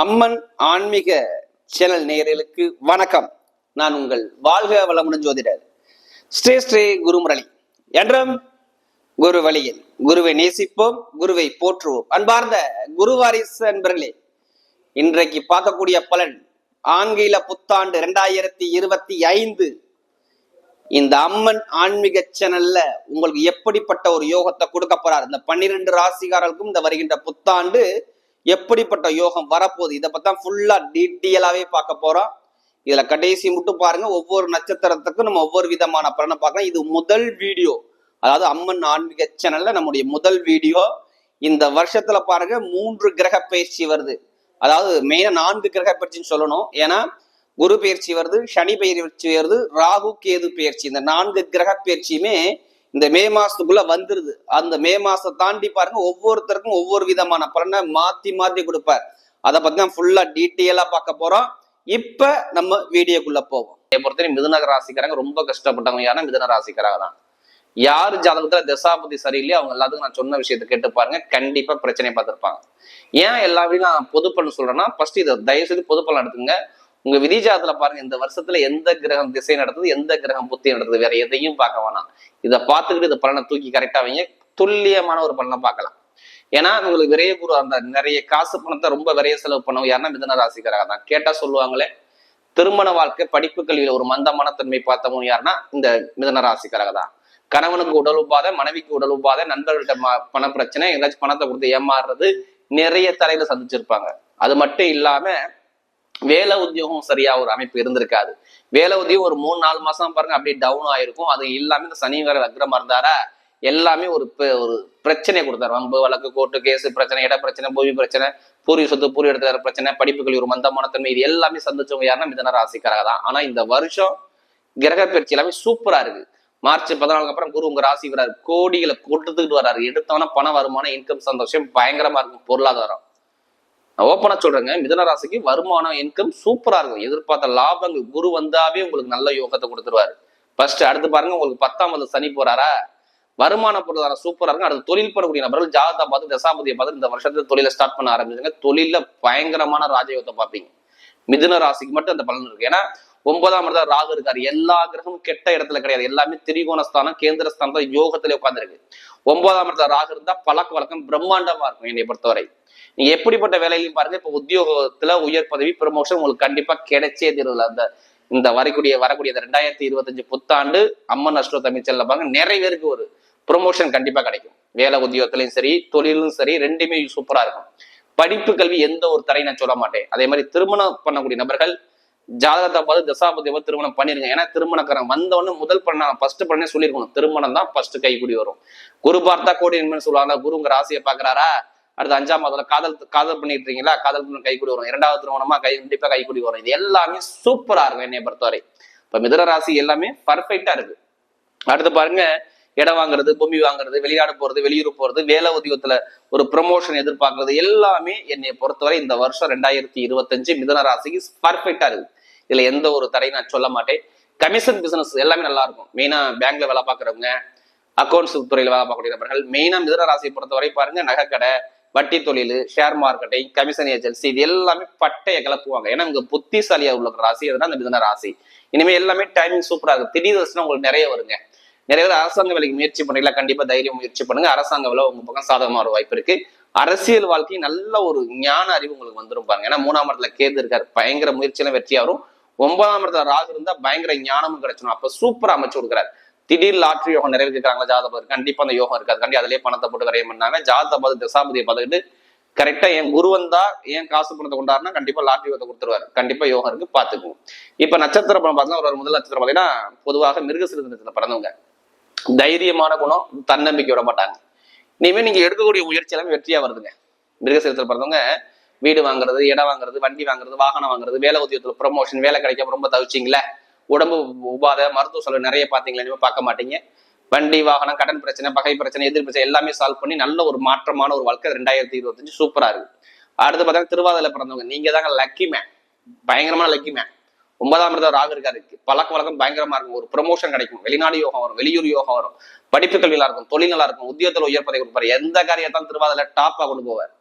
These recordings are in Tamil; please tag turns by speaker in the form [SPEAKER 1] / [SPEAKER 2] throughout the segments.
[SPEAKER 1] அம்மன் ஆன்மீக சேனல் நேயர்களுக்கு வணக்கம். நான் உங்கள் வாழ்க வளமுடன் ஜோதிடர் ஸ்ரீ குருமுரளி. என்றும் குரு வழியில் குருவை நேசிப்போம், குருவை போற்றுவோம். அன்பார்ந்த குருவாரிசு அன்பர்களே, இன்றைக்கு பார்க்கக்கூடிய பலன் ஆங்கில புத்தாண்டு 2025. இந்த அம்மன் ஆன்மீக சேனல்ல உங்களுக்கு எப்படிப்பட்ட ஒரு யோகத்தை கொடுக்க போறார், இந்த 12 ராசிகாரர்களுக்கும் இந்த வருகின்ற புத்தாண்டு எப்படிப்பட்ட யோகம் வரப்போகுது, இதை பத்தி ஃபுல்லா டீட்டெயிலாவே பார்க்க போறோம். இதுல கடைசி மட்டும் பாருங்க, ஒவ்வொரு நட்சத்திரத்துக்கும் நம்ம ஒவ்வொரு விதமான பலனை பார்க்கலாம். இது முதல் வீடியோ, அதாவது அம்மன் ஆன்மீக சேனல்ல நம்முடைய முதல் வீடியோ. இந்த வருஷத்துல பாருங்க 3 கிரக பயிற்சி வருது. அதாவது மெயினா 4 கிரக பயிற்சின்னு சொல்லணும். ஏன்னா குரு பயிற்சி வருது, சனி பயிற்சி வருது, ராகு கேது பயிற்சி. இந்த 4 கிரக பயிற்சியுமே இந்த மே மாசத்துக்குள்ள வந்துருது. அந்த மே மாசத்தை தாண்டி பாருங்க, ஒவ்வொருத்தருக்கும் ஒவ்வொரு விதமான பலனை மாத்தி மாத்தி கொடுப்பார். அதை பத்தி தான் ஃபுல்லா டீட்டெயிலா பார்க்க போறோம். இப்ப நம்ம வீடியோக்குள்ள போவோம். என்னை பொறுத்தவரை மிதுன ராசிக்காரங்க ரொம்ப கஷ்டப்பட்டவங்க யாருன்னா மிதுன ராசிக்காரங்க தான். யாரு ஜாதகத்துல தசாபதி சரியில்லையோ அவங்க எல்லாத்துக்கும் நான் சொன்ன விஷயத்த கேட்டு பாருங்க, கண்டிப்பா பிரச்சனையை பார்த்திருப்பாங்க. ஏன் எல்லா வீடும் நான் பொது பலன் சொல்றேன்னா, ஃபர்ஸ்ட் இதை தயவு செய்து பொது பலன் எடுத்துங்க. உங்க விதி ஜாதகத்துல பாருங்க, இந்த வருஷத்துல எந்த கிரகம் திசை நடத்துது, எந்த கிரகம் புத்தி நடத்துது, வேற எதையும் பார்க்க வேணாம். இதை பார்த்துக்கிட்டு இந்த பலனை தூக்கி கரெக்டா வைங்க, துல்லியமான ஒரு பலனை பார்க்கலாம். ஏன்னா உங்களுக்கு விரைய குரு அந்த நிறைய காசு பணத்தை ரொம்ப விரைய செலவு பண்ணவங்க யாருன்னா மிதுன ராசிக்காரங்க தான். கேட்டா சொல்லுவாங்களே, திருமண வாழ்க்கை படிப்பு கல்வியில ஒரு மந்தமான தன்மை பார்த்தவங்க யாருன்னா இந்த மிதுன ராசிக்காரங்க தான். கணவனுக்கு உடல் உபாதை, மனைவிக்கு உடல் உபாதை, நண்பர்கள்ட்ட பண பிரச்சனை, ஏதாச்சும் பணத்தை கொடுத்து ஏமாறுறது நிறைய தலையில சந்திச்சிருப்பாங்க. அது மட்டும் இல்லாம வேலை உத்தியோகம் சரியா ஒரு அமைப்பு இருந்திருக்காது. வேலை உத்தியோகம் ஒரு 3-4 மாசம் பாருங்க அப்படியே டவுன் ஆயிருக்கும். அது எல்லாமே இந்த சனி வேற வக்ரமா இருந்தாரா, எல்லாமே ஒரு பிரச்சனையை கொடுத்தாரு. வம்பு வழக்கு, கோர்ட்டு கேஸ் பிரச்சனை, இட பிரச்சனை, பூமி பிரச்சனை, பூர்வீக சொத்து பூர்வீக இடத்துல பிரச்சனை, படிப்புகள் ஒரு மந்தமான தன்மை, இது எல்லாமே சந்திச்சவங்க யாருன்னா மிதுன ராசிக்காரங்க தான். ஆனா இந்த வருஷம் கிரக பயிற்சி எல்லாமே சூப்பரா இருக்கு. மார்ச் 14 அப்புறம் குரு உங்க ராசி வராரு, கோடிகளை கொடுத்துக்கிட்டு வர்றாரு. எடுத்தவனா பண வருமானம், இன்கம், சந்தோஷம் பயங்கரமா இருக்கும். பொருளாதாரம் ஓப்பனா சொல்றேங்க, மிதுன ராசிக்கு வருமானம், இன்கம் சூப்பரா இருக்கும். எதிர்பார்த்த லாபங்கள் குரு வந்தாவே உங்களுக்கு நல்ல யோகத்தை கொடுத்துருவாரு. ஃபர்ஸ்ட் அடுத்து பாருங்க, உங்களுக்கு 10ஆம் சனி போறாரா, வருமான பொருளாதாரம் சூப்பரா இருக்கும். அடுத்து தொழில் பண்ணக்கூடிய நபர்கள் ஜாதகத்தை பார்த்து தசாபதியை பார்த்து இந்த வருஷத்துல தொழிலை ஸ்டார்ட் பண்ண ஆரம்பிச்சுங்க. தொழில பயங்கரமான ராஜயோகத்தை பார்ப்பீங்க. மிதுன ராசிக்கு மட்டும் அந்த பலன் இருக்கு. ஏன்னா 9ஆம் இடத்துல ராகு இருக்காரு. எல்லா கிரகமும் கெட்ட இடத்துல கிடையாது, எல்லாமே திரிகோணஸ்தானம், கேந்திரஸ்தானத்துல யோகத்திலே உட்கார்ந்துருக்கு. 9ஆம் இடத்துல ராகு இருந்தா பழக்க வழக்கம் பிரம்மாண்டமா இருக்கும். என்னை பொறுத்தவரை நீங்க எப்படிப்பட்ட வேலையிலையும் பாருங்க, இப்ப உத்தியோகத்துல உயர் பதவி ப்ரமோஷன் உங்களுக்கு கண்டிப்பா கிடைச்சே தீருதுல. அந்த இந்த வரக்கூடிய 2025 புத்தாண்டு அம்மன் அஷ்டோ தமிழ்ச்சல்ல பாருங்க, நிறைய பேருக்கு ஒரு ப்ரொமோஷன் கண்டிப்பா கிடைக்கும். வேலை உத்தியோகத்திலையும் சரி, தொழிலும் சரி, ரெண்டுமே சூப்பரா இருக்கும். படிப்பு கல்வி எந்த ஒரு தடை நான் சொல்ல மாட்டேன். அதே மாதிரி திருமணம் பண்ணக்கூடிய நபர்கள் ஜாதகத்தை பார்த்து தசாபதியை திருமணம் பண்ணிருங்க. ஏன்னா திருமணக்காரன் வந்தவொன்னு முதல் பண்ண ஃபர்ஸ்ட் பண்ணே சொல்லிருக்கணும், திருமணம் தான் ஃபர்ஸ்ட் கைக்கூடி வரும். குரு பார்த்தா கோடி நன்மைன்னு சொல்லுவாங்க. குரு உங்க ராசியை பாக்குறாரா, அடுத்து 5ஆம் மாதத்துல காதல் பண்ணிட்டு இருக்கீங்களா, காதல் பண்ண கைக்கூடி வரும். 2வது திருமணமா கண்டிப்பா கைக்கூடி வரும். இது எல்லாமே சூப்பரா இருக்கும் என்னை பொறுத்தவரை. இப்ப மிதுன ராசி எல்லாமே பர்ஃபெக்டா இருக்கு. அடுத்து பாருங்க, இடம் வாங்குறது, பூமி வாங்குறது, வெளிநாடு போறது, வெளியூர் போறது, வேலை உத்தியோகத்துல ஒரு ப்ரமோஷன் எதிர்பார்க்கறது, எல்லாமே என்னை பொறுத்தவரை இந்த வருஷம் 2025 மிதுன ராசிக்கு பர்ஃபெக்டா இருக்கு. இதுல எந்த ஒரு தடையும் நான் சொல்ல மாட்டேன். கமிஷன் பிசினஸ் எல்லாமே நல்லா இருக்கும். மெயினா பேங்க்ல வேலை பார்க்கறவங்க, அக்கௌண்ட்ஸ் துறையில வேலை பார்க்கக்கூடிய நபர்கள், மெயினா மிதுன ராசியை பொறுத்தவரை பாருங்க, நகைக்கடை, வட்டி தொழில், ஷேர் மார்க்கெட்டிங், கமிஷன் ஏஜென்சி, இது எல்லாமே பட்டையை கிளப்புவாங்க. ஏன்னா உங்க புத்திசாலியா உள்ள ராசி அதுதான் இந்த மிதுன ராசி. இனிமே எல்லாமே டைமிங் சூப்பரா இருக்கு. திடீர் தரிசனம் உங்களுக்கு நிறைய வருங்க. நிறைய பேர் அரசாங்க வேலைக்கு முயற்சி பண்ணீங்களா, கண்டிப்பா தைரியம் முயற்சி பண்ணுங்க. அரசாங்க வேலை உங்க பக்கம் சாதகமான ஒரு வாய்ப்பு இருக்கு. அரசியல் வாழ்க்கை நல்ல ஒரு ஞான அறிவு உங்களுக்கு வந்துரும் பாருங்க. ஏன்னா 3ஆம் இடத்துல கேது இருக்காரு, பயங்கர முயற்சியில வெற்றியா வரும். 9ஆம் இடத்துல ராகு இருந்தா பயங்கர ஞானமும் கிடைச்சிடும். அப்ப சூப்பரா அமைச்சு கொடுக்குறாரு. திடீர் லாட்ரி யோகம் நிறைய இருக்கிறாங்களா ஜாதகம், கண்டிப்பா அந்த யோகம் இருக்காது. கண்டி அதிலேயே பணத்தை போட்டு கரையம் பண்ணாங்க. ஜாதகத்தை பார்த்து தசாபதியை பார்த்துக்கிட்டு கரெக்டா என் குரு வந்தா ஏன் காசு பணத்தை கொண்டாருன்னா கண்டிப்பா லாட்ரி யோகத்தை கொடுத்துருவாரு. கண்டிப்பா யோகம் இருக்கு, பாத்துக்குவோம். இப்ப நட்சத்திர பலம் பார்த்தீங்கன்னா ஒரு முதல் நட்சத்திரம் பார்த்தீங்கன்னா பொதுவாக மிருகசீரிடத்துல பிறந்தவங்க. தைரியமான குணம், தன்னம்பிக்கை விட மாட்டாங்க. இனிமே நீங்க எடுக்கக்கூடிய முயற்சி எல்லாமே வெற்றியா வருதுங்க. மிருகசீரிடத்துல பிறந்தவங்க வீடு வாங்குறது, இடம் வாங்குறது, வண்டி வாங்குறது, வாகனம் வாங்குறது, வேலை உத்தியோகத்துல ப்ரமோஷன், வேலை கிடைக்காம ரொம்ப தவிச்சிங்களே, உடம்பு உபாதை, மருத்துவ செலவு நிறைய பாத்தீங்களா, இனிமே பார்க்க மாட்டீங்க. வண்டி வாகனம், கடன் பிரச்சனை, பகை பிரச்சனை, எதிர் பிரச்சனை எல்லாமே சால்வ் பண்ணி நல்ல ஒரு மாற்றமான ஒரு வாழ்க்கை 2025 சூப்பரா இருக்கு. அடுத்து பார்த்தீங்கன்னா திருவாதிரை பிறந்தவங்க, நீங்க தாங்க லக்கி மேன், பயங்கரமான லக்கி மேன். 9ஆம் இடத்துல ராகு இருக்காரு, பழக்க வழக்கம் பயங்கரமா இருக்கும். ஒரு ப்ரமோஷன் கிடைக்கும், வெளிநாடு யோகம் வரும், வெளியூர் யோகம் வரும், படிப்பு கல்வி நல்லா இருக்கும், தொழில் நல்லா இருக்கும், உத்தியோகத்துல உயர் பதவி கொடுப்பாரு. எந்த காரியத்தான் திருவாதிரை டாப்பா கொண்டு போவார்.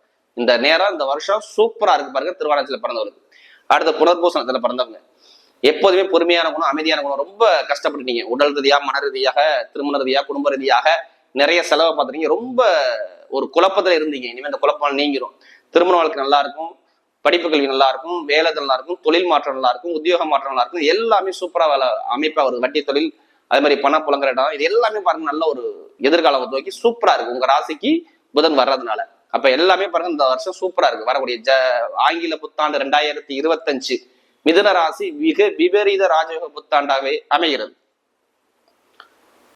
[SPEAKER 1] இந்த நேரம் இந்த வருஷம் சூப்பரா இருக்கு பாருங்க திருவாதிரையில பிறந்தவருக்கு. அடுத்த புனர்பூசணத்துல பிறந்தவங்க எப்போதுமே பொறுமையான குணம், அமைதியான குணம். ரொம்ப கஷ்டப்பட்டுட்டீங்க உடல் ரீதியாக, மன ரீதியாக, திருமண ரீதியாக, குடும்ப ரீதியாக நிறைய செலவை பார்த்துருக்கீங்க. ரொம்ப ஒரு குழப்பத்துல இருந்தீங்க. இனிமேல் இந்த குழப்பம் நீங்கிரும். திருமண வாழ்க்கை நல்லா இருக்கும், படிப்பு கல்வி நல்லா இருக்கும், வேலை நல்லா இருக்கும், தொழில் மாற்றம் நல்லா இருக்கும், உத்தியோக மாற்றம் நல்லா இருக்கும். எல்லாமே சூப்பரா வேலை அமைப்பா வருது. வட்டி தொழில், அது மாதிரி பண புலங்குற இடம், இது எல்லாமே பாருங்க நல்ல ஒரு எதிர்காலம் நோக்கி சூப்பரா இருக்கு உங்க ராசிக்கு புதன் வர்றதுனால. அப்ப எல்லாமே பாருங்க இந்த வருஷம் சூப்பரா இருக்கு. வரக்கூடிய ஆங்கில புத்தாண்டு 2025 மிதுன ராசி மிக விபரீத ராஜயோக புத்தாண்டாவே அமைகிறது.